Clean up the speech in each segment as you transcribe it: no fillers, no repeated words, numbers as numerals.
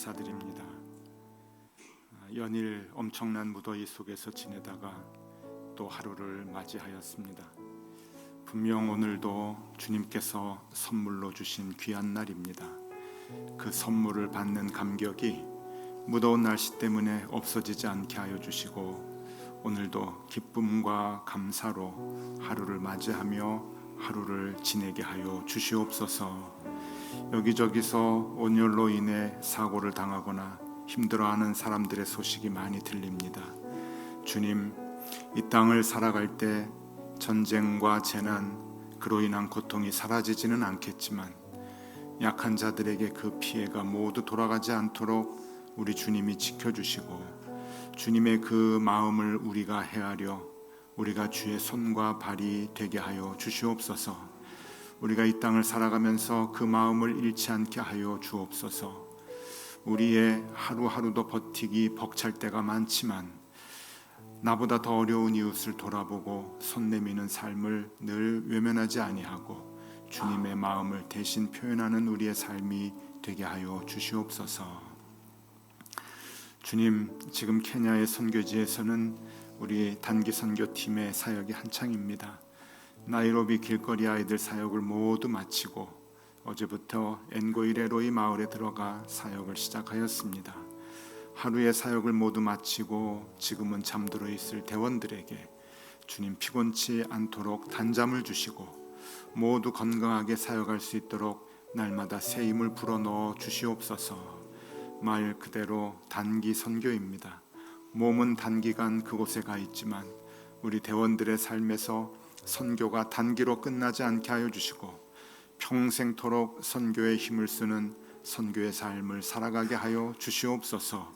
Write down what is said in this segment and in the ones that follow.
감사드립니다. 연일 엄청난 무더위 속에서 지내다가 또 하루를 맞이하였습니다. 분명 오늘도 주님께서 선물로 주신 귀한 날입니다. 그 선물을 받는 감격이 무더운 날씨 때문에 없어지지 않게 하여 주시고, 오늘도 기쁨과 감사로 하루를 맞이하며 하루를 지내게 하여 주시옵소서. 여기저기서 온열로 인해 사고를 당하거나 힘들어하는 사람들의 소식이 많이 들립니다. 주님, 이 땅을 살아갈 때 전쟁과 재난, 그로 인한 고통이 사라지지는 않겠지만 약한 자들에게 그 피해가 모두 돌아가지 않도록 우리 주님이 지켜주시고, 주님의 그 마음을 우리가 헤아려 우리가 주의 손과 발이 되게 하여 주시옵소서. 우리가 이 땅을 살아가면서 그 마음을 잃지 않게 하여 주옵소서. 우리의 하루하루도 버티기 벅찰 때가 많지만 나보다 더 어려운 이웃을 돌아보고 손 내미는 삶을 늘 외면하지 아니하고 주님의 마음을 대신 표현하는 우리의 삶이 되게 하여 주시옵소서. 주님, 지금 케냐의 선교지에서는 우리 단기 선교팀의 사역이 한창입니다. 나이로비 길거리 아이들 사역을 모두 마치고 어제부터 엔고이레로이 마을에 들어가 사역을 시작하였습니다. 하루의 사역을 모두 마치고 지금은 잠들어 있을 대원들에게 주님 피곤치 않도록 단잠을 주시고 모두 건강하게 사역할 수 있도록 날마다 새 힘을 불어넣어 주시옵소서. 말 그대로 단기 선교입니다. 몸은 단기간 그곳에 가 있지만 우리 대원들의 삶에서 선교가 단기로 끝나지 않게 하여 주시고 평생토록 선교에 힘을 쓰는 선교의 삶을 살아가게 하여 주시옵소서.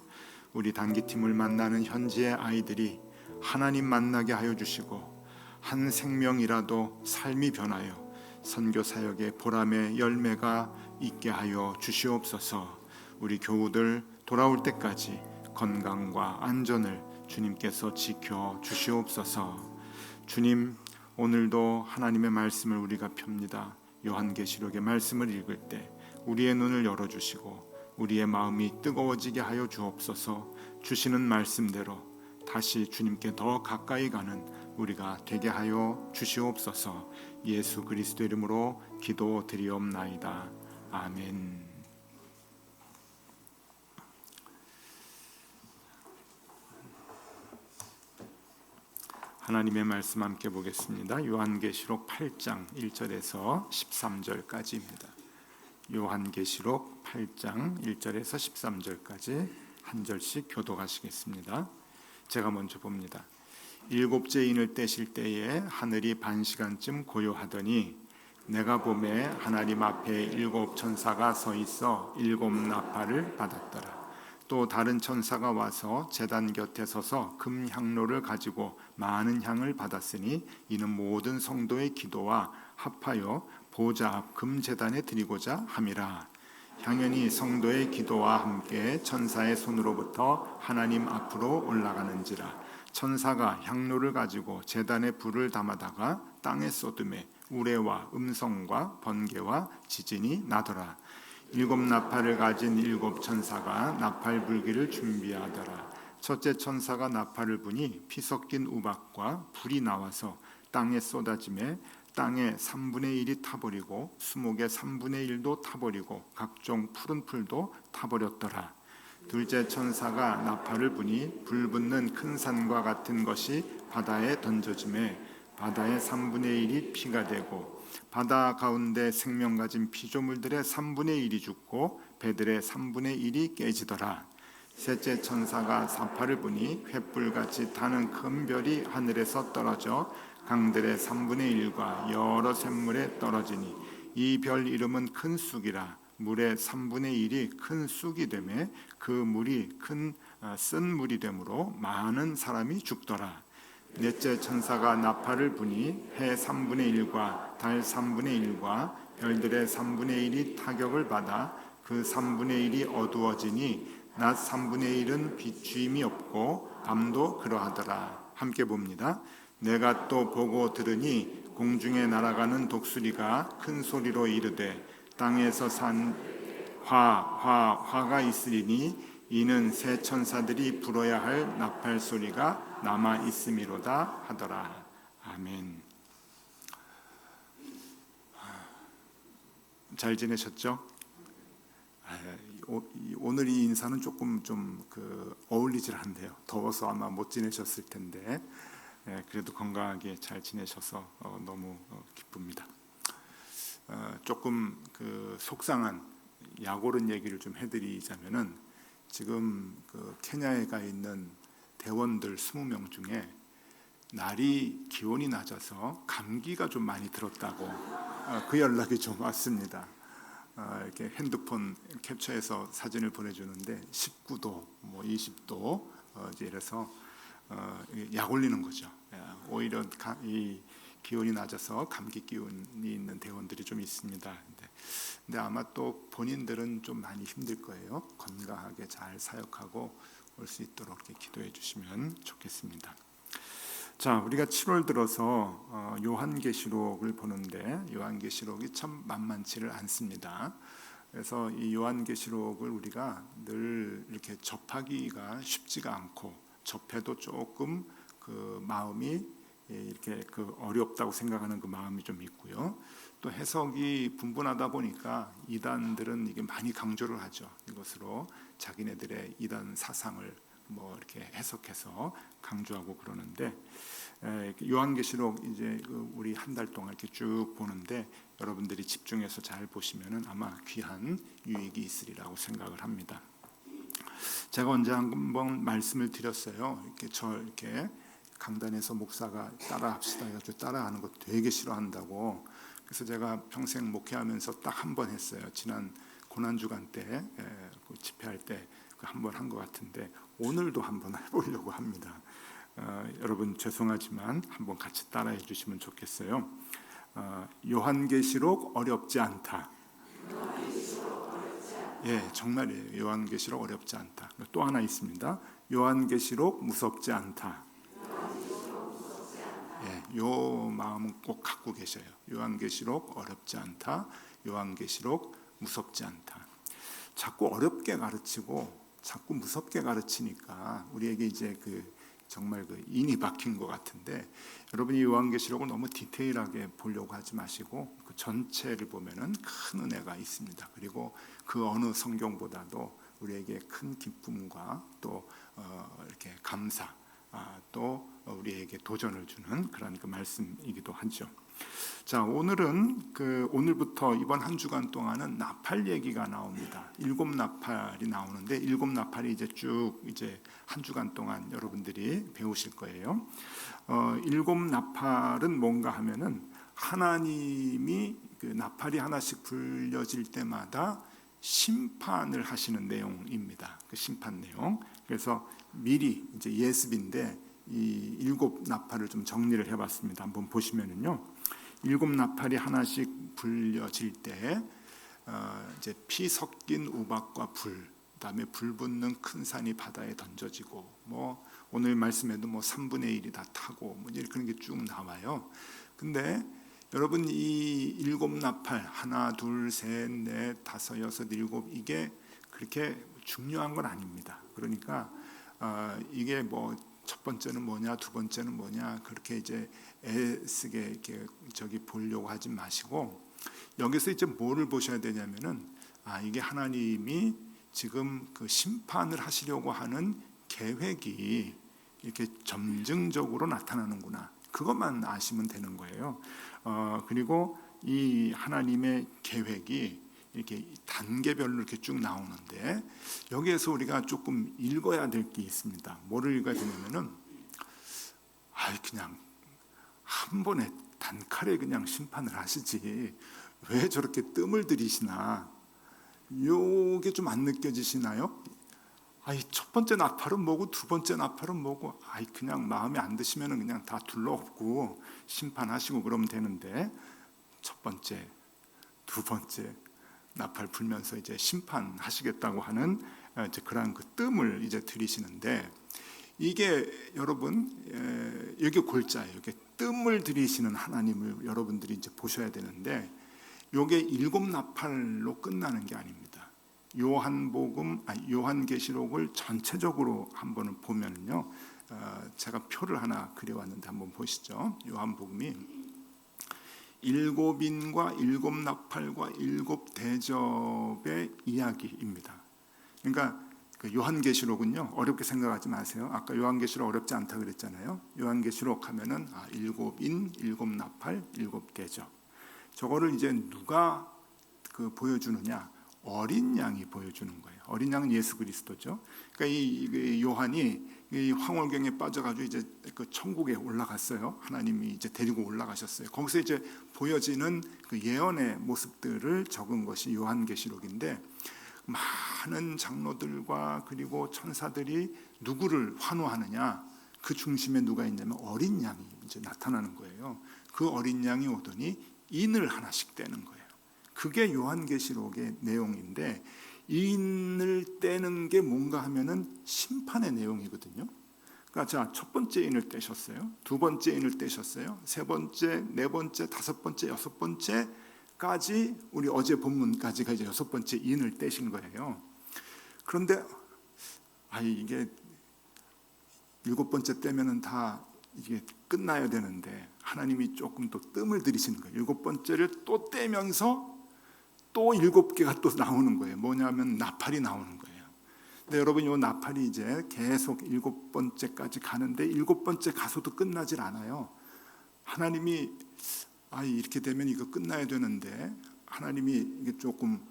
우리 단기팀을 만나는 현지의 아이들이 하나님 만나게 하여 주시고 한 생명이라도 삶이 변하여 선교 사역의 보람의 열매가 있게 하여 주시옵소서. 우리 교우들 돌아올 때까지 건강과 안전을 주님께서 지켜 주시옵소서. 주님, 오늘도 하나님의 말씀을 우리가 펴니다. 요한계시록의 말씀을 읽을 때 우리의 눈을 열어주시고 우리의 마음이 뜨거워지게 하여 주옵소서. 주시는 말씀대로 다시 주님께 더 가까이 가는 우리가 되게 하여 주시옵소서. 예수 그리스도 이름으로 기도드리옵나이다. 아멘. 하나님의 말씀 함께 보겠습니다. 요한계시록 8장 1절에서 13절까지입니다. 요한계시록 8장 1절에서 13절까지 한 절씩 교독하시겠습니다. 제가 먼저 봅니다. 일곱째 인을 떼실 때에 하늘이 반시간쯤 고요하더니 내가 보매 하나님 앞에 일곱 천사가 서 있어 일곱 나팔을 받았더라. 또 다른 천사가 와서 제단 곁에 서서 금 향로를 가지고 많은 향을 받았으니 이는 모든 성도의 기도와 합하여 보좌 앞 금 제단에 드리고자 함이라. 향연이 성도의 기도와 함께 천사의 손으로부터 하나님 앞으로 올라가는지라. 천사가 향로를 가지고 제단에 불을 담아다가 땅에 쏟음에 우레와 음성과 번개와 지진이 나더라. 일곱 나팔을 가진 일곱 천사가 나팔 불기를 준비하더라. 첫째 천사가 나팔을 부니 피 섞인 우박과 불이 나와서 땅에 쏟아지매 땅의 3분의 1이 타버리고 수목의 3분의 1도 타버리고 각종 푸른 풀도 타버렸더라. 둘째 천사가 나팔을 부니 불 붙는 큰 산과 같은 것이 바다에 던져지매 바다의 3분의 1이 피가 되고 바다 가운데 생명 가진 피조물들의 3분의 1이 죽고 배들의 3분의 1이 깨지더라. 셋째 천사가 사파를 부니 횃불같이 타는 큰 별이 하늘에서 떨어져 강들의 3분의 1과 여러 샘물에 떨어지니 이 별 이름은 큰 쑥이라. 물의 3분의 1이 큰 쑥이 되매 그 물이 큰 쓴 물이 되므로 많은 사람이 죽더라. 넷째 천사가 나팔을 부니 해 3분의 1과 달 3분의 1과 별들의 3분의 1이 타격을 받아 그 3분의 1이 어두워지니 낮 3분의 1은 비추임이 없고 밤도 그러하더라. 함께 봅니다. 내가 또 보고 들으니 공중에 날아가는 독수리가 큰 소리로 이르되 땅에서 산 화가 있으리니 이는 새 천사들이 불어야 할 나팔 소리가 남아 있음이로다 하더라. 아멘. 잘 지내셨죠? 오늘 이 인사는 조금 좀 어울리질 않네요. 더워서 아마 못 지내셨을 텐데 그래도 건강하게 잘 지내셔서 너무 기쁩니다. 조금 속상한 약오른 얘기를 좀 해드리자면은 지금 케냐에 가 있는 대원들 20명 중에 날이 기온이 낮아서 감기가 좀 많이 들었다고 그 연락이 좀 왔습니다. 이렇게 핸드폰 캡처해서 사진을 보내주는데 19도, 뭐 20도 이래서 약 올리는 거죠. 오히려 이 기온이 낮아서 감기 기운이 있는 대원들이 좀 있습니다. 근데 아마 또 본인들은 좀 많이 힘들 거예요. 건강하게 잘 사역하고 올 수 있도록 이렇게 기도해 주시면 좋겠습니다. 자, 우리가 7월 들어서 요한계시록을 보는데 요한계시록이 참 만만치를 않습니다. 그래서 이 요한계시록을 우리가 늘 이렇게 접하기가 쉽지가 않고 접해도 조금 마음이 이렇게 어렵다고 생각하는 마음이 좀 있고요. 또 해석이 분분하다 보니까 이단들은 이게 많이 강조를 하죠. 이것으로 자기네들의 이단 사상을 뭐 이렇게 해석해서 강조하고 그러는데 요한계시록 이제 우리 한 달 동안 이렇게 쭉 보는데 여러분들이 집중해서 잘 보시면은 아마 귀한 유익이 있으리라고 생각을 합니다. 제가 언제 한번 말씀을 드렸어요. 이렇게 강단에서 목사가 따라합시다 해가지고 따라하는 거 되게 싫어한다고. 그래서 제가 평생 목회하면서 딱 한 번 했어요. 지난 고난주간 때 집회할 때 한 번 한 것 같은데 오늘도 한번 해보려고 합니다. 여러분 죄송하지만 한번 같이 따라해 주시면 좋겠어요. 요한계시록 어렵지 않다. 예, 정말이에요. 요한계시록 어렵지 않다. 또 하나 있습니다. 요한계시록 무섭지 않다. 예, 요 마음은 꼭 갖고 계셔요. 요한계시록 어렵지 않다. 요한계시록 무섭지 않다. 자꾸 어렵게 가르치고 자꾸 무섭게 가르치니까 우리에게 이제 정말 인이 박힌 것 같은데 여러분이 요한계시록을 너무 디테일하게 보려고 하지 마시고 그 전체를 보면은 큰 은혜가 있습니다. 그리고 그 어느 성경보다도 우리에게 큰 기쁨과 또 이렇게 감사 또 우리에게 도전을 주는 그런 말씀이기도 하죠. 자, 오늘은 오늘부터 이번 한 주간 동안은 나팔 얘기가 나옵니다. 7 나팔이 나오는데 7 나팔이 이제 쭉 한 주간 동안 여러분들이 배우실 거예요. 7 나팔은 뭔가 하면은 하나님이 나팔이 하나씩 불려질 때마다 심판을 하시는 내용입니다. 그 심판 내용. 그래서 미리 이제 예습인데 이 7 나팔을 좀 정리를 해봤습니다. 한번 보시면은요. 7 나팔이 하나씩 불려질 때 이제 피 섞인 우박과 불, 그다음에 불 붙는 큰 산이 바다에 던져지고 뭐 오늘 말씀에도 뭐 3분의 1이 다 타고 뭐 이렇게 그런 게 쭉 나와요. 근데 여러분 이 7 나팔 하나, 둘, 셋, 넷, 다섯, 여섯, 일곱 이게 그렇게 중요한 건 아닙니다. 그러니까 이게 뭐 첫 번째는 뭐냐, 두 번째는 뭐냐 그렇게 이제 애쓰게 이렇게 보려고 하지 마시고 여기서 이제 뭐를 보셔야 되냐면은 이게 하나님이 지금 심판을 하시려고 하는 계획이 이렇게 점증적으로 나타나는구나. 그것만 아시면 되는 거예요. 그리고 이 하나님의 계획이 이렇게 단계별로 이렇게 쭉 나오는데 여기에서 우리가 조금 읽어야 될 게 있습니다. 뭐를 읽어야 되냐면은 그냥 한 번에 단칼에 그냥 심판을 하시지 왜 저렇게 뜸을 들이시나? 요게 좀 안 느껴지시나요? 첫 번째 나팔은 뭐고 두 번째 나팔은 뭐고 그냥 마음에 안 드시면은 그냥 다 둘러엎고 심판하시고 그러면 되는데 첫 번째, 두 번째 나팔 불면서 이제 심판하시겠다고 하는 이제 그런 뜸을 이제 들이시는데 이게 여러분 이게 골자예요. 이게 뜸을 들이시는 하나님을 여러분들이 이제 보셔야 되는데 이게 7 나팔로 끝나는 게 아닙니다. 요한계시록을 전체적으로 한번 보면요, 제가 표를 하나 그려왔는데 한번 보시죠. 요한복음이 일곱 인과 일곱 나팔과 일곱 대접의 이야기입니다. 그러니까 그 요한계시록은요, 어렵게 생각하지 마세요. 아까 요한계시록 어렵지 않다 그랬잖아요. 요한계시록 하면은 일곱 인, 일곱 나팔, 일곱 대접. 저거를 이제 누가 보여주느냐? 어린 양이 보여주는 거예요. 어린 양은 예수 그리스도죠. 그러니까 이 요한이 이 황홀경에 빠져가지고 이제 그 천국에 올라갔어요. 하나님이 이제 데리고 올라가셨어요. 거기서 이제 보여지는 그 예언의 모습들을 적은 것이 요한계시록인데, 많은 장로들과 그리고 천사들이 누구를 환호하느냐? 그 중심에 누가 있냐면 어린 양이 이제 나타나는 거예요. 그 어린 양이 오더니 인을 하나씩 떼는 거예요. 그게 요한계시록의 내용인데, 인을 떼는 게 뭔가 하면은 심판의 내용이거든요. 그러니까 자, 첫 번째 인을 떼셨어요. 두 번째 인을 떼셨어요. 세 번째, 네 번째, 다섯 번째, 여섯 번째까지, 우리 어제 본문까지가 이제 여섯 번째 인을 떼신 거예요. 그런데 이게 일곱 번째 떼면은 다 이게 끝나야 되는데 하나님이 조금 또 뜸을 들이시는 거예요. 일곱 번째를 또 떼면서 또 일곱 개가 또 나오는 거예요. 뭐냐면 나팔이 나오는 거예요. 근데 여러분, 이 나팔이 이제 계속 일곱 번째까지 가는데 일곱 번째 가서도 끝나질 않아요. 하나님이 이렇게 되면 이거 끝나야 되는데, 하나님이 이게 조금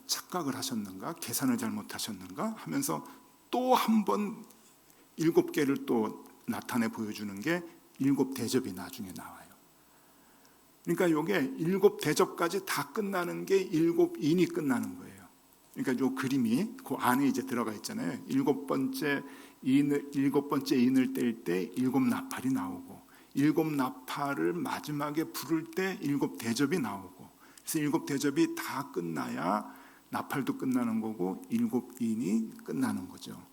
착각을 하셨는가, 계산을 잘못하셨는가 하면서 또 한 번 일곱 개를 또 나타내 보여주는 게 일곱 대접이 나중에 나와요. 그러니까 이게 일곱 대접까지 다 끝나는 게 일곱 인이 끝나는 거예요. 그러니까 이 그림이 그 안에 이제 들어가 있잖아요. 일곱 번째 인을 뗄 때 일곱 나팔이 나오고, 일곱 나팔을 마지막에 부를 때 일곱 대접이 나오고, 그래서 일곱 대접이 다 끝나야 나팔도 끝나는 거고 일곱 인이 끝나는 거죠.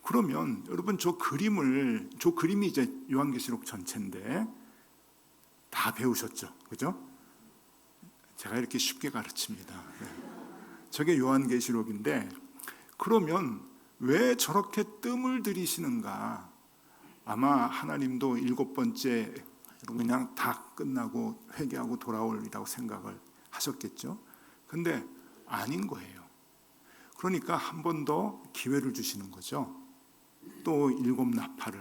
그러면 여러분, 저 그림이 이제 요한계시록 전체인데 다 배우셨죠, 그죠? 제가 이렇게 쉽게 가르칩니다. 저게 요한계시록인데, 그러면 왜 저렇게 뜸을 들이시는가? 아마 하나님도 일곱 번째 그냥 다 끝나고 회개하고 돌아오리라고 생각을 하셨겠죠. 근데 아닌 거예요. 그러니까 한 번 더 기회를 주시는 거죠. 또 일곱 나팔을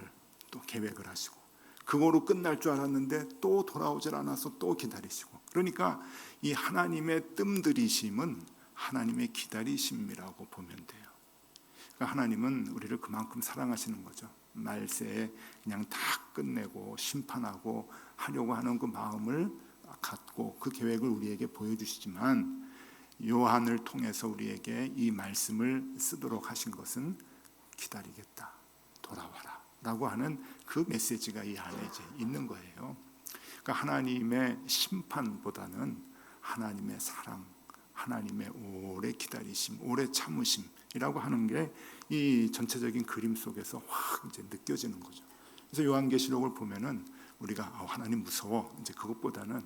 또 계획을 하시고, 그거로 끝날 줄 알았는데 또 돌아오질 않아서 또 기다리시고. 그러니까 이 하나님의 뜸들이심은 하나님의 기다리심이라고 보면 돼요. 그러니까 하나님은 우리를 그만큼 사랑하시는 거죠. 말세에 그냥 다 끝내고 심판하고 하려고 하는 그 마음을 갖고 그 계획을 우리에게 보여주시지만, 요한을 통해서 우리에게 이 말씀을 쓰도록 하신 것은 기다리겠다, 돌아와라 라고 하는 그 메시지가 이 안에 이제 있는 거예요. 그러니까 하나님의 심판보다는 하나님의 사랑, 하나님의 오래 기다리심, 오래 참으심이라고 하는 게 이 전체적인 그림 속에서 확 이제 느껴지는 거죠. 그래서 요한계시록을 보면은 우리가 하나님 무서워, 이제 그것보다는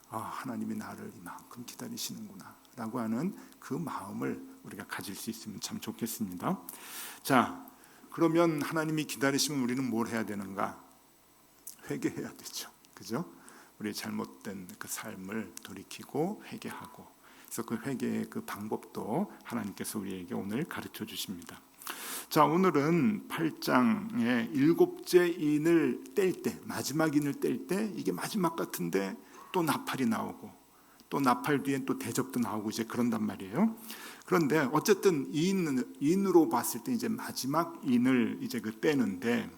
하나님이 나를 이만큼 기다리시는구나 라고 하는 그 마음을 우리가 가질 수 있으면 참 좋겠습니다. 자, 그러면 하나님이 기다리시면 우리는 뭘 해야 되는가? 회개해야 되죠, 그죠? 우리의 잘못된 그 삶을 돌이키고 회개하고, 그래서 그 회개의 그 방법도 하나님께서 우리에게 오늘 가르쳐 주십니다. 자, 오늘은 8장의 일곱째 인을 뗄 때, 마지막 인을 뗄 때, 이게 마지막 같은데 또 나팔이 나오고, 또 나팔 뒤엔 또 대접도 나오고 이제 그런단 말이에요. 그런데 어쨌든 인으로 봤을 때 이제 마지막 인을 이제 떼는데,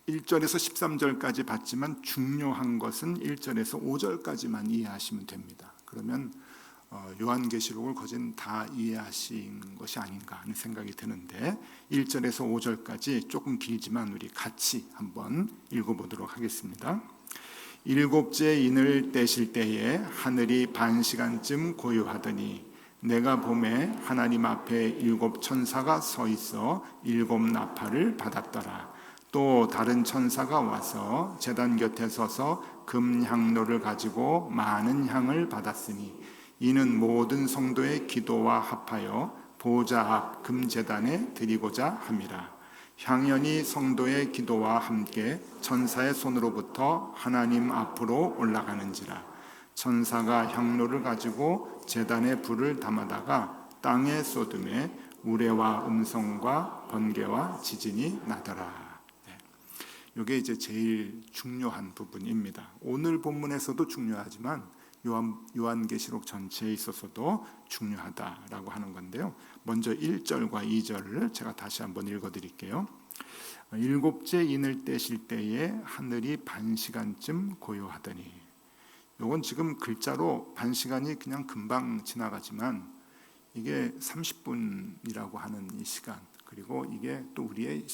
1절에서 13절까지 봤지만 중요한 것은 1절에서 5절까지만 이해하시면 됩니다. 그러면 요한계시록을 거진 다 이해하신 것이 아닌가 하는 생각이 드는데, 1절에서 5절까지 조금 길지만 우리 같이 한번 읽어보도록 하겠습니다. 일곱째 인을 떼실 때에 하늘이 반 시간쯤 고요하더니 내가 보매 하나님 앞에 일곱 천사가 서 있어 일곱 나팔을 받았더라. 또 다른 천사가 와서 제단 곁에 서서 금 향로를 가지고 많은 향을 받았으니 이는 모든 성도의 기도와 합하여 보좌 앞 금제단에 드리고자 함이라. 향연이 성도의 기도와 함께 천사의 손으로부터 하나님 앞으로 올라가는지라. 천사가 향로를 가지고 제단에 불을 담아다가 땅에 쏟음에 우레와 음성과 번개와 지진이 나더라. 이게 이제 제일 중요한 부분입니다. 오늘 본문에서도 중요하지만 요한계시록 전체에 있어서도 중요하다라고 하는 건데요. 먼저 1절과 2절을 제가 다시 한번 읽어드릴게요. 일곱째 인을 떼실 때에 하늘이 반시간쯤 고요하더니, 이건 지금 글자로 반시간이 그냥 금방 지나가지만 이게 30분이라고 하는 이 시간, 그리고 이게 또 우리의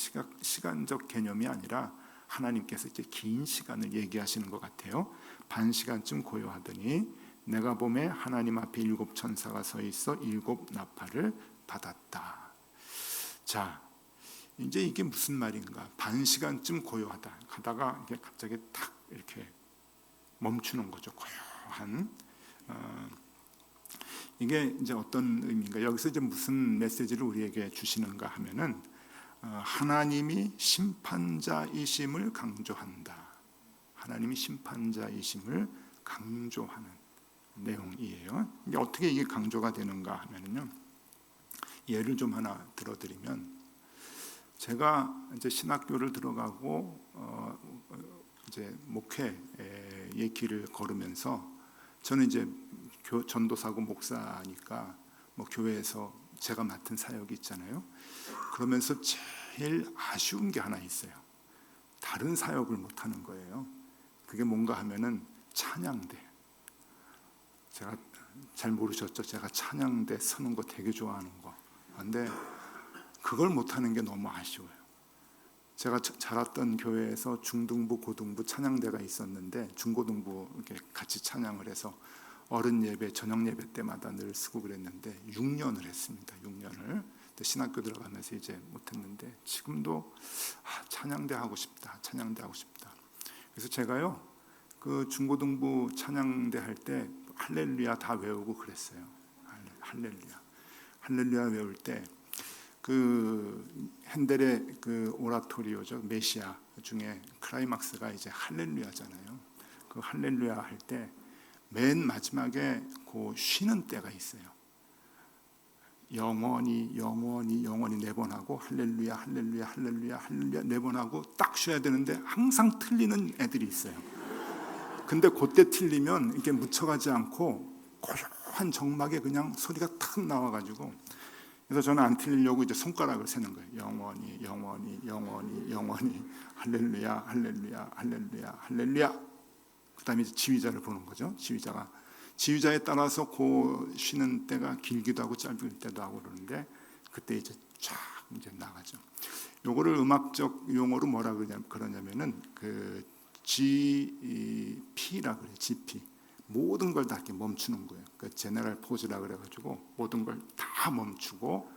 시간적 개념이 아니라 하나님께서 이제 긴 시간을 얘기하시는 것 같아요. 반시간쯤 고요하더니 내가 보매 하나님 앞에 7 천사가 서 있어 7 나팔을 받았다. 자, 이제 이게 무슨 말인가? 반시간쯤 고요하다 하다가 이게 갑자기 탁 이렇게 멈추는 거죠. 고요한. 이게 이제 어떤 의미인가? 여기서 이제 무슨 메시지를 우리에게 주시는가 하면은 하나님이 심판자이심을 강조한다. 하나님이 심판자이심을 강조하는 내용이에요. 이게 어떻게 이게 강조가 되는가 하면은요. 예를 좀 하나 들어드리면, 제가 이제 신학교를 들어가고 이제 목회의 길을 걸으면서, 저는 이제 전도사고 목사니까 뭐 교회에서 제가 맡은 사역이 있잖아요. 그러면서 제일 아쉬운 게 하나 있어요. 다른 사역을 못 하는 거예요. 그게 뭔가 하면은 찬양대. 제가 잘 모르셨죠? 제가 찬양대 서는 거 되게 좋아하는 거. 근데 그걸 못 하는 게 너무 아쉬워요. 제가 자랐던 교회에서 중등부, 고등부 찬양대가 있었는데 중고등부 이렇게 같이 찬양을 해서 어른 예배, 저녁 예배 때마다 늘 쓰고 그랬는데 6년을 했습니다. 6년을. 신학교 들어가면서 이제 못했는데 지금도 찬양대 하고 싶다. 찬양대 하고 싶다. 그래서 제가요, 그 중고등부 찬양대 할 때 할렐루야 다 외우고 그랬어요. 할렐루야 외울 때 그 핸델의 그 오라토리오죠, 메시아 중에 클라이막스가 이제 할렐루야잖아요. 그 할렐루야 할 때 맨 마지막에 그 쉬는 때가 있어요. 영원히 4번 하고 할렐루야 할렐루야 할렐루야 할렐루야 4번 하고 딱 쉬어야 되는데 항상 틀리는 애들이 있어요. 근데 그때 틀리면 이렇게 묻혀가지 않고 고요한 정막에 그냥 소리가 탁 나와가지고, 그래서 저는 안 틀리려고 이제 손가락을 세는 거예요. 영원히 할렐루야 할렐루야 할렐루야 할렐루야. 그다음에 이제 지휘자를 보는 거죠. 지휘자에 따라서 그 쉬는 때가 길기도 하고 짧을 때도 하고 그러는데, 그때 이제 쫙 이제 나가죠. 요거를 음악적 용어로 뭐라 그러냐면은 그 GP라 그래요. GP. 모든 걸 다 이렇게 멈추는 거예요. 그 제너럴 포즈라 그래가지고 모든 걸 다 멈추고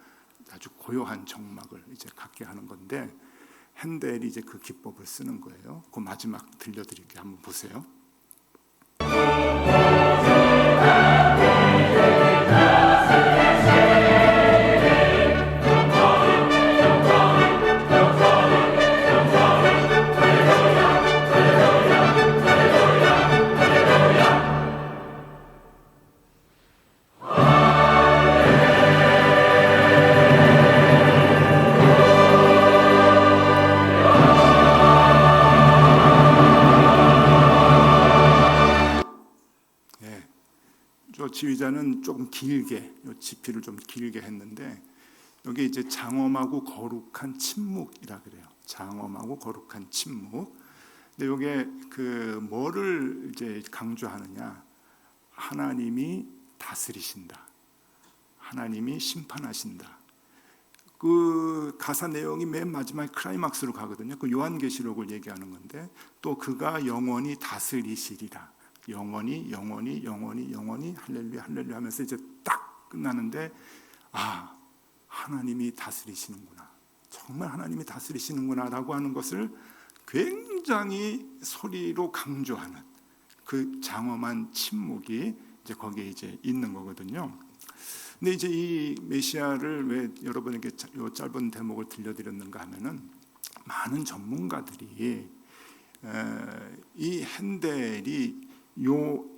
아주 고요한 정막을 이제 갖게 하는 건데, 핸델이 이제 그 기법을 쓰는 거예요. 그 마지막 들려드릴게요. 한번 보세요. 지휘자는 조금 길게, 지피를 좀 길게 했는데, 여기 이제 장엄하고 거룩한 침묵이라 그래요. 장엄하고 거룩한 침묵. 근데 이게 그 뭐를 이제 강조하느냐? 하나님이 다스리신다. 하나님이 심판하신다. 그 가사 내용이 맨 마지막에 클라이막스로 가거든요. 그 요한계시록을 얘기하는 건데, 또 그가 영원히 다스리시리라. 영원히 할렐루야 할렐루야 하면서 이제 딱 끝나는데, 하나님이 다스리시는구나, 정말 하나님이 다스리시는구나 라고 하는 것을 굉장히 소리로 강조하는 그 장엄한 침묵이 이제 거기에 이제 있는 거거든요. 근데 이제 이 메시아를 왜 여러분에게 이 짧은 대목을 들려드렸는가 하면은 많은 전문가들이 이 핸델이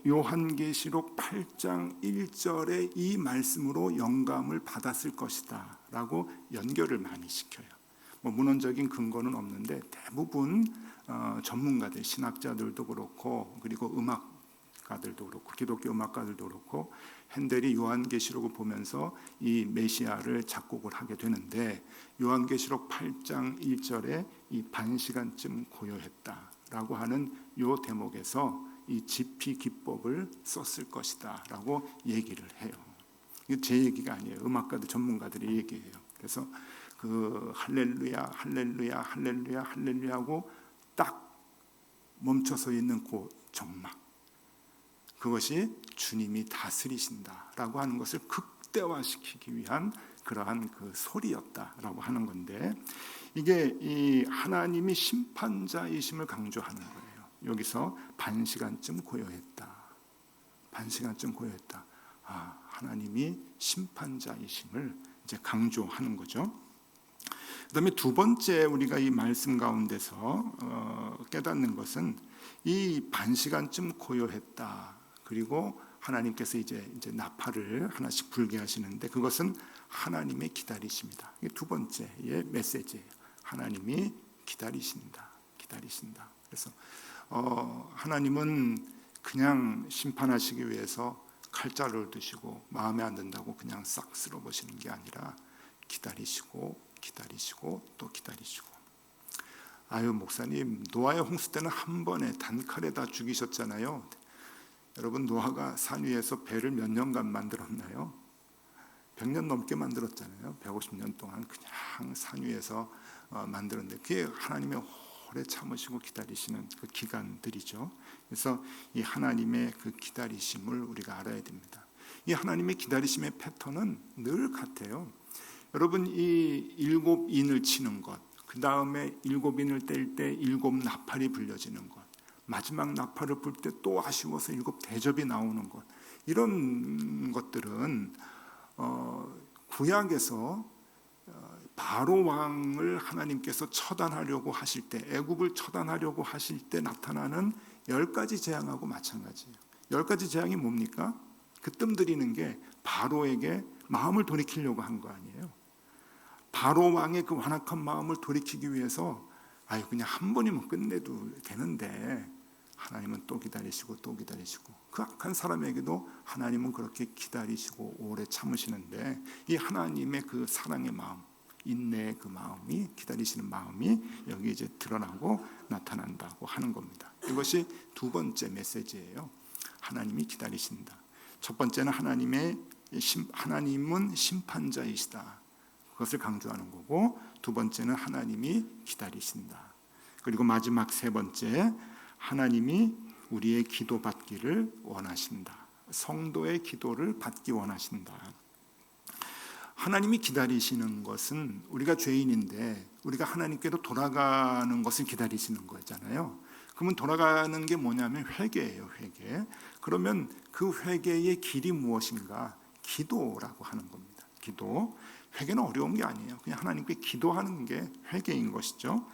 요한계시록 8장 1절의 이 말씀으로 영감을 받았을 것이다 라고 연결을 많이 시켜요. 뭐 문헌적인 근거는 없는데 대부분 전문가들, 신학자들도 그렇고 그리고 음악가들도 그렇고 기독교 음악가들도 그렇고 핸델이 요한계시록을 보면서 이 메시아를 작곡을 하게 되는데 요한계시록 8장 1절에 이 반시간쯤 고요했다라고 하는 요 대목에서 이 지피 기법을 썼을 것이다 라고 얘기를 해요. 이게 제 얘기가 아니에요. 음악가들, 전문가들의 얘기예요. 그래서 그 할렐루야 할렐루야 할렐루야 할렐루야 하고 딱 멈춰서 있는 그 정막, 그것이 주님이 다스리신다라고 하는 것을 극대화시키기 위한 그러한 그 소리였다라고 하는 건데, 이게 이 하나님이 심판자이심을 강조하는 거예요. 여기서 반시간쯤 고요했다. 반시간쯤 고요했다. 하나님이 심판자이심을 이제 강조하는 거죠. 그다음에 두 번째 우리가 이 말씀 가운데서 깨닫는 것은 이 반시간쯤 고요했다. 그리고 하나님께서 이제 나팔을 하나씩 불게 하시는데 그것은 하나님의 기다리십니다. 이게 두 번째의 메시지예요. 하나님이 기다리신다. 그래서 하나님은 그냥 심판하시기 위해서 칼자루를 드시고 마음에 안 든다고 그냥 싹 쓸어버리시는 게 아니라 기다리시고 또 기다리시고. 아유 목사님, 노아의 홍수 때는 한 번에 단칼에 다 죽이셨잖아요. 여러분, 노아가 산 위에서 배를 몇 년간 만들었나요? 100년 넘게 만들었잖아요. 150년 동안 그냥 산 위에서 만들었는데 그게 하나님의 오래 참으시고 기다리시는 그 기간들이죠. 그래서 이 하나님의 그 기다리심을 우리가 알아야 됩니다. 이 하나님의 기다리심의 패턴은 늘 같아요. 여러분, 이 7인을 치는 것, 그 다음에 7인을 뗄 때 7 나팔이 불려지는 것, 마지막 나팔을 불 때 또 아쉬워서 7 대접이 나오는 것, 이런 것들은 구약에서 바로 왕을 하나님께서 처단하려고 하실 때, 애굽을 처단하려고 하실 때 나타나는 10가지 재앙하고 마찬가지예요. 10가지 재앙이 뭡니까? 그 뜸들이는 게 바로에게 마음을 돌이키려고 한 거 아니에요. 바로 왕의 그 완악한 마음을 돌이키기 위해서 그냥 한 번이면 끝내도 되는데 하나님은 또 기다리시고 그 악한 사람에게도 하나님은 그렇게 기다리시고 오래 참으시는데, 이 하나님의 그 사랑의 마음, 인내의 그 마음이, 기다리시는 마음이 여기 이제 드러나고 나타난다고 하는 겁니다. 이것이 두 번째 메시지예요. 하나님이 기다리신다. 첫 번째는 하나님은 심판자이시다. 그것을 강조하는 거고, 두 번째는 하나님이 기다리신다. 그리고 마지막 세 번째, 하나님이 우리의 기도 받기를 원하신다. 성도의 기도를 받기 원하신다. 하나님이 기다리시는 것은 우리가 죄인인데 우리가 하나님께로 돌아가는 것을 기다리시는 거잖아요. 그러면 돌아가는 게 뭐냐면 회개예요. 회개. 그러면 그 회개의 길이 무엇인가? 기도라고 하는 겁니다. 기도. 회개는 어려운 게 아니에요. 그냥 하나님께 기도하는 게 회개인 것이죠.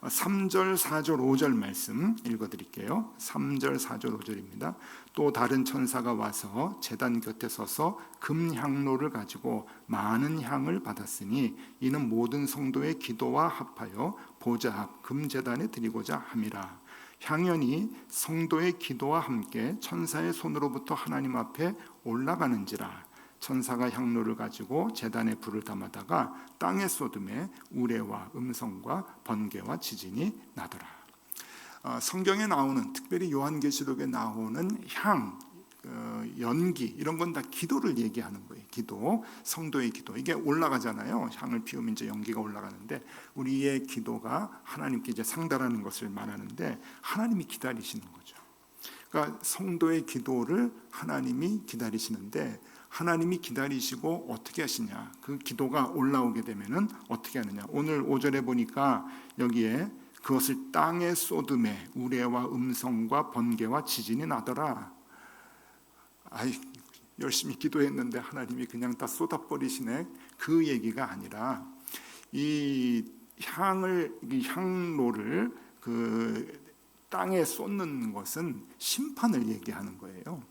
3절, 4절, 5절 말씀 읽어드릴게요. 3절, 4절, 5절입니다. 또 다른 천사가 와서 제단 곁에 서서 금향로를 가지고 많은 향을 받았으니 이는 모든 성도의 기도와 합하여 보좌 앞 금제단에 드리고자 함이라. 향연이 성도의 기도와 함께 천사의 손으로부터 하나님 앞에 올라가는지라. 천사가 향로를 가지고 제단에 불을 담아다가 땅에 쏟음에 우레와 음성과 번개와 지진이 나더라. 성경에 나오는, 특별히 요한계시록에 나오는 향, 연기, 이런 건 다 기도를 얘기하는 거예요. 기도, 성도의 기도. 이게 올라가잖아요. 향을 피우면 이제 연기가 올라가는데 우리의 기도가 하나님께 이제 상달하는 것을 말하는데 하나님이 기다리시는 거죠. 그러니까 성도의 기도를 하나님이 기다리시는데, 하나님이 기다리시고 어떻게 하시냐? 그 기도가 올라오게 되면은 어떻게 하느냐? 오늘 5절에 보니까 여기에 그것을 땅에 쏟음에 우레와 음성과 번개와 지진이 나더라. 아이 열심히 기도했는데 하나님이 그냥 다 쏟아버리시네, 그 얘기가 아니라 이 향로를 그 땅에 쏟는 것은 심판을 얘기하는 거예요.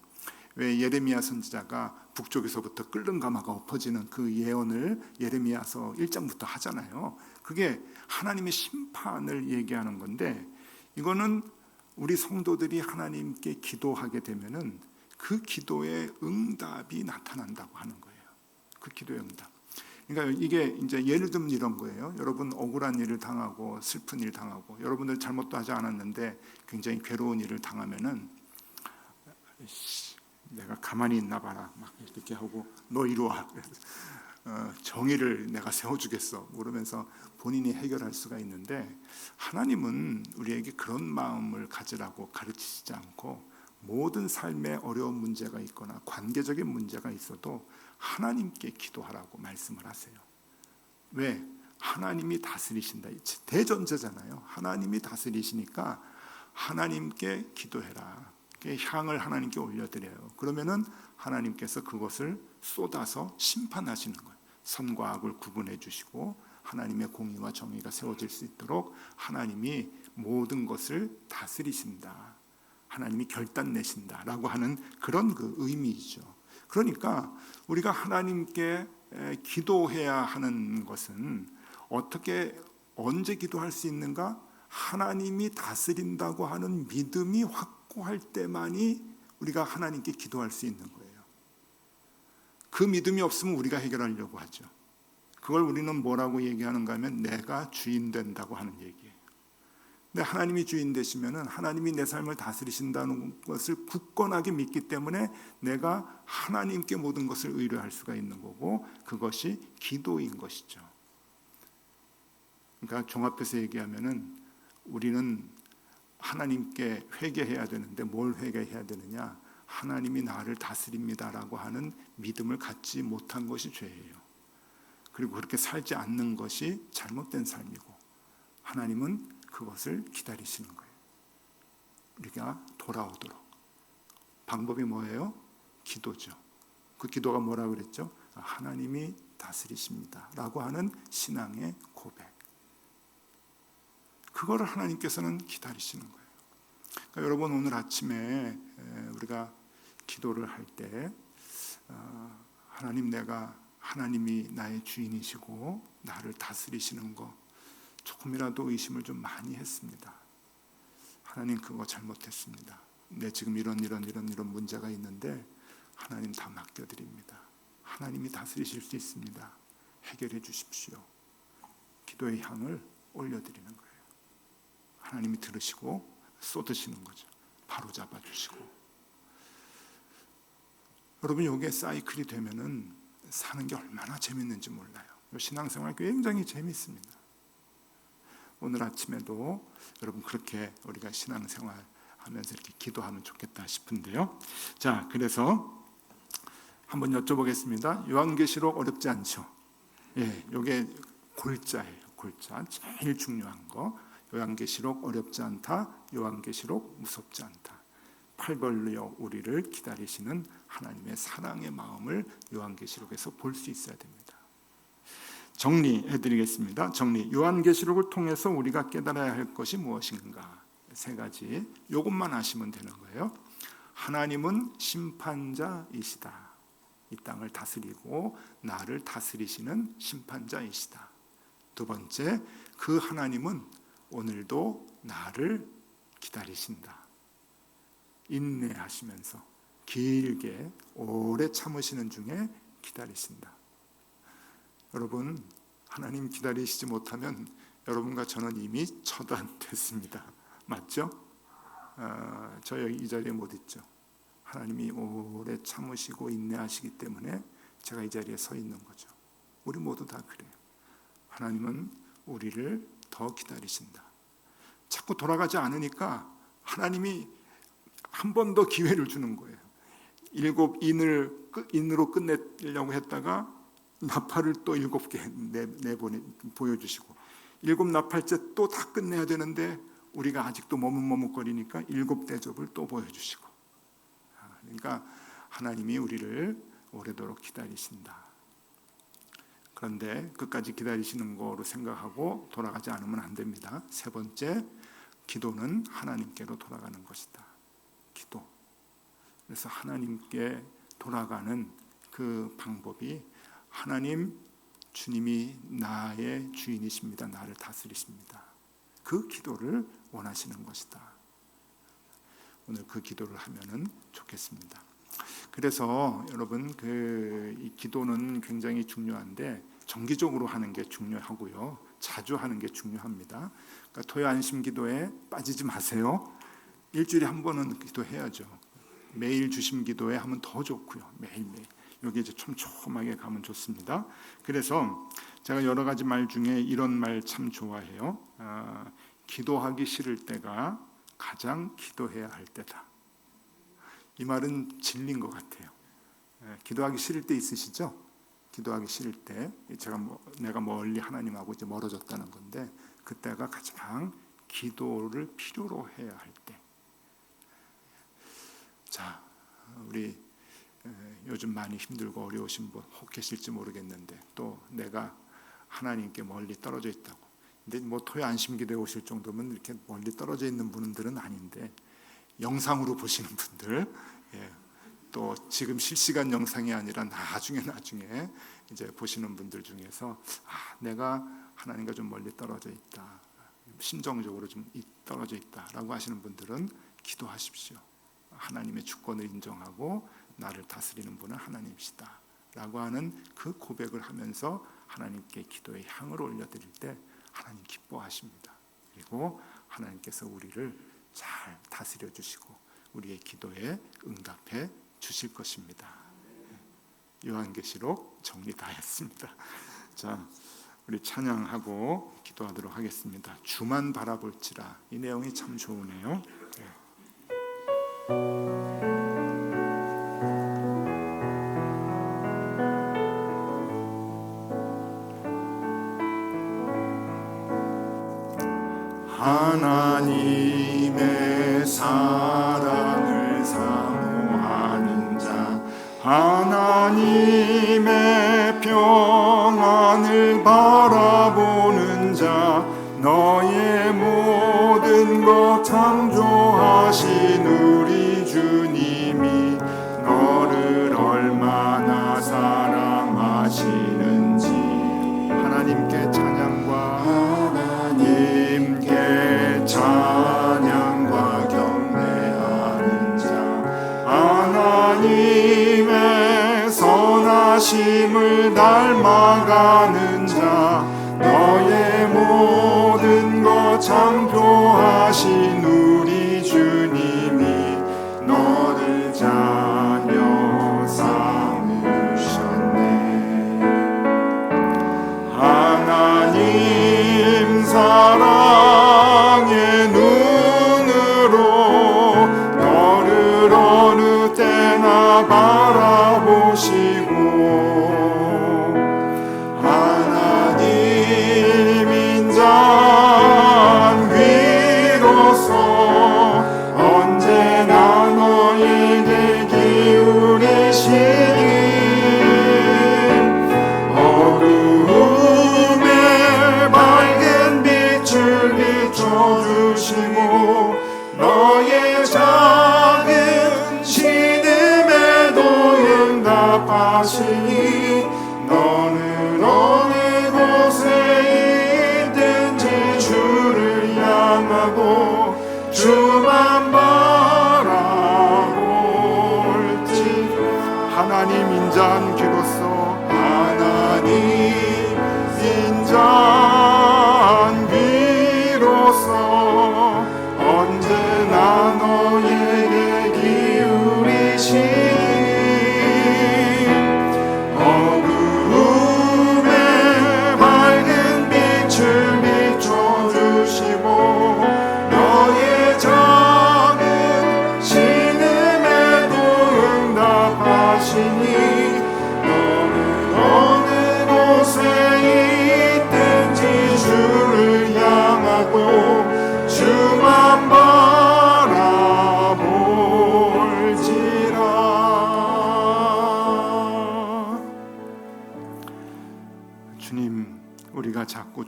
왜 예레미야 선지자가 북쪽에서부터 끓는 가마가 엎어지는 그 예언을 예레미야서 1장부터 하잖아요. 그게 하나님의 심판을 얘기하는 건데, 이거는 우리 성도들이 하나님께 기도하게 되면은 그 기도의 응답이 나타난다고 하는 거예요. 그 기도의 응답. 그러니까 이게 이제 예를 들면 이런 거예요. 여러분 억울한 일을 당하고 슬픈 일 당하고, 여러분들 잘못도 하지 않았는데 굉장히 괴로운 일을 당하면은 내가 가만히 있나 봐라 막 이렇게 하고, 너 이리 와, 정의를 내가 세워주겠어 그러면서 본인이 해결할 수가 있는데, 하나님은 우리에게 그런 마음을 가지라고 가르치시지 않고, 모든 삶에 어려운 문제가 있거나 관계적인 문제가 있어도 하나님께 기도하라고 말씀을 하세요. 왜? 하나님이 다스리신다, 대전제잖아요. 하나님이 다스리시니까 하나님께 기도해라. 향을 하나님께 올려드려요. 그러면은 하나님께서 그것을 쏟아서 심판하시는 거예요. 선과 악을 구분해 주시고 하나님의 공의와 정의가 세워질 수 있도록 하나님이 모든 것을 다스리신다, 하나님이 결단 내신다라고 하는 그런 그 의미이죠. 그러니까 우리가 하나님께 기도해야 하는 것은 어떻게, 언제 기도할 수 있는가? 하나님이 다스린다고 하는 믿음이 확고할 때만이 우리가 하나님께 기도할 수 있는 거예요. 그 믿음이 없으면 우리가 해결하려고 하죠. 그걸 우리는 뭐라고 얘기하는가 하면 내가 주인 된다고 하는 얘기예요. 근데 하나님이 주인 되시면은 하나님이 내 삶을 다스리신다는 것을 굳건하게 믿기 때문에 내가 하나님께 모든 것을 의뢰할 수가 있는 거고, 그것이 기도인 것이죠. 그러니까 종합해서 얘기하면은 우리는 하나님께 회개해야 되는데 뭘 회개해야 되느냐? 하나님이 나를 다스립니다라고 하는 믿음을 갖지 못한 것이 죄예요. 그리고 그렇게 살지 않는 것이 잘못된 삶이고, 하나님은 그것을 기다리시는 거예요. 우리가 돌아오도록. 방법이 뭐예요? 기도죠. 그 기도가 뭐라고 그랬죠? 하나님이 다스리십니다 라고 하는 신앙의 고백. 그거를 하나님께서는 기다리시는 거예요. 그러니까 여러분, 오늘 아침에 우리가 기도를 할 때 하나님이 나의 주인이시고 나를 다스리시는 거 조금이라도 의심을 좀 많이 했습니다. 하나님, 그거 잘못했습니다. 내 지금 이런 문제가 있는데 하나님 다 맡겨드립니다. 하나님이 다스리실 수 있습니다. 해결해 주십시오. 기도의 향을 올려드리는 거예요. 하나님이 들으시고 쏟으시는 거죠. 바로 잡아주시고. 여러분, 이게 사이클이 되면은 사는 게 얼마나 재밌는지 몰라요. 신앙생활 굉장히 재밌습니다. 오늘 아침에도 여러분 그렇게 우리가 신앙생활 하면서 이렇게 기도하면 좋겠다 싶은데요. 자, 그래서 한번 여쭤보겠습니다. 요한계시록 어렵지 않죠? 예, 이게 골자예요. 골자, 제일 중요한 거. 요한계시록 어렵지 않다, 요한계시록 무섭지 않다. 팔 벌려 우리를 기다리시는 하나님의 사랑의 마음을 요한계시록에서 볼 수 있어야 됩니다. 정리해드리겠습니다. 정리. 요한계시록을 통해서 우리가 깨달아야 할 것이 무엇인가? 세 가지. 이것만 아시면 되는 거예요. 하나님은 심판자이시다. 이 땅을 다스리고 나를 다스리시는 심판자이시다. 두 번째, 그 하나님은 오늘도 나를 기다리신다. 인내하시면서 길게 오래 참으시는 중에 기다리신다. 여러분, 하나님 기다리시지 못하면 여러분과 저는 이미 처단됐습니다. 맞죠? 저 여기 이 자리에 못 있죠. 하나님이 오래 참으시고 인내하시기 때문에 제가 이 자리에 서 있는 거죠. 우리 모두 다 그래요. 하나님은 우리를 더 기다리신다. 자꾸 돌아가지 않으니까 하나님이 한 번 더 기회를 주는 거예요. 7인으로 끝내려고 했다가 나팔을 또 7개 보여주시고, 7나팔째 또 다 끝내야 되는데 우리가 아직도 머뭇머뭇거리니까 7대접을 또 보여주시고. 그러니까 하나님이 우리를 오래도록 기다리신다. 그런데 끝까지 기다리시는 거로 생각하고 돌아가지 않으면 안 됩니다. 세 번째, 기도는 하나님께로 돌아가는 것이다. 기도. 그래서 하나님께 돌아가는 그 방법이 하나님, 주님이 나의 주인이십니다. 나를 다스리십니다. 그 기도를 원하시는 것이다. 오늘 그 기도를 하면은 좋겠습니다. 그래서 여러분 이 기도는 굉장히 중요한데 정기적으로 하는 게 중요하고요. 자주 하는 게 중요합니다. 그러니까 토요 안심 기도에 빠지지 마세요. 일주일에 한 번은 기도해야죠. 매일 주심 기도에 하면 더 좋고요. 매일매일. 여기 이제 촘촘하게 가면 좋습니다. 그래서 제가 여러 가지 말 중에 이런 말 참 좋아해요. 기도하기 싫을 때가 가장 기도해야 할 때다. 이 말은 진리인 것 같아요. 기도하기 싫을 때 있으시죠? 기도하기 싫을 때 내가 멀리 하나님하고 이제 멀어졌다는 건데 그때가 가장 기도를 필요로 해야 할 때. 자, 우리 요즘 많이 힘들고 어려우신 분 혹 계실지 모르겠는데 또 내가 하나님께 멀리 떨어져 있다고. 근데 뭐 토요 안심 기도에 오실 정도면 이렇게 멀리 떨어져 있는 분들은 아닌데 영상으로 보시는 분들, 또 지금 실시간 영상이 아니라 나중에 이제 보시는 분들 중에서 내가 하나님과 좀 멀리 떨어져 있다, 심정적으로 좀 떨어져 있다라고 하시는 분들은 기도하십시오. 하나님의 주권을 인정하고 나를 다스리는 분은 하나님이시다 라고 하는 그 고백을 하면서 하나님께 기도의 향을 올려드릴 때 하나님 기뻐하십니다. 그리고 하나님께서 우리를 잘 다스려 주시고 우리의 기도에 응답해 주실 것입니다. 요한계시록 정리 다 했습니다. 자, 우리 찬양하고 기도하도록 하겠습니다. 주만 바라볼지라. 이 내용이 참 좋으네요. 하나님의 사랑을 사모하는 자, 하나님의 평안을 바라보는 자, 너의 모든 것 창조하신 우리 주님이 너를 얼마나 사랑하시는지 하나님께 찬양과 경배하는 자, 하나님의 선하심을 닮아가는 자, 너의 모든 것 창조하신 우리 주님이 너를 자녀 삼으셨네. 하나님 사랑의 눈으로 너를 어느 때나 바라보시고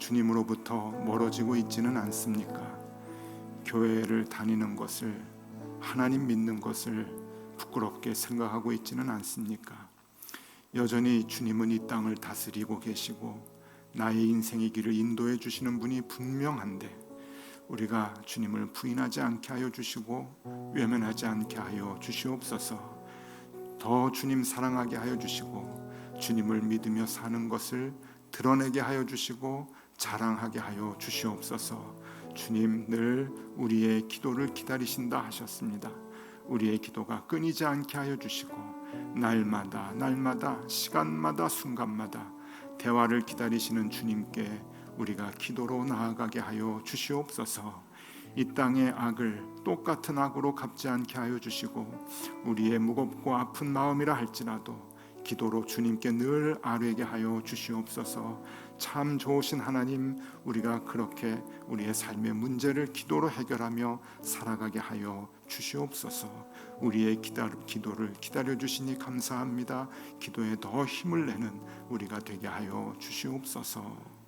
주님으로부터 멀어지고 있지는 않습니까? 교회를 다니는 것을, 하나님 믿는 것을 부끄럽게 생각하고 있지는 않습니까? 여전히 주님은 이 땅을 다스리고 계시고 나의 인생의 길을 인도해 주시는 분이 분명한데, 우리가 주님을 부인하지 않게 하여 주시고 외면하지 않게 하여 주시옵소서. 더 주님 사랑하게 하여 주시고 주님을 믿으며 사는 것을 드러내게 하여 주시고 자랑하게 하여 주시옵소서. 주님 늘 우리의 기도를 기다리신다 하셨습니다. 우리의 기도가 끊이지 않게 하여 주시고 날마다 시간마다 순간마다 대화를 기다리시는 주님께 우리가 기도로 나아가게 하여 주시옵소서. 이 땅의 악을 똑같은 악으로 갚지 않게 하여 주시고 우리의 무겁고 아픈 마음이라 할지라도 기도로 주님께 늘 아뢰게 하여 주시옵소서. 참 좋으신 하나님, 우리가 그렇게 우리의 삶의 문제를 기도로 해결하며 살아가게 하여 주시옵소서. 우리의 기도를 기다려 주시니 감사합니다. 기도에 더 힘을 내는 우리가 되게 하여 주시옵소서.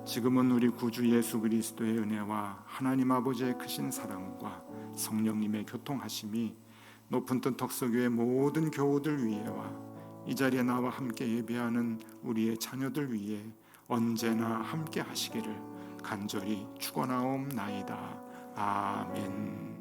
지금은 우리 구주 예수 그리스도의 은혜와 하나님 아버지의 크신 사랑과 성령님의 교통하심이 높은 뜻 덕서교회 모든 교우들 위에와 이 자리에 나와 함께 예배하는 우리의 자녀들 위에 언제나 함께 하시기를 간절히 축원하옵나이다. 아멘.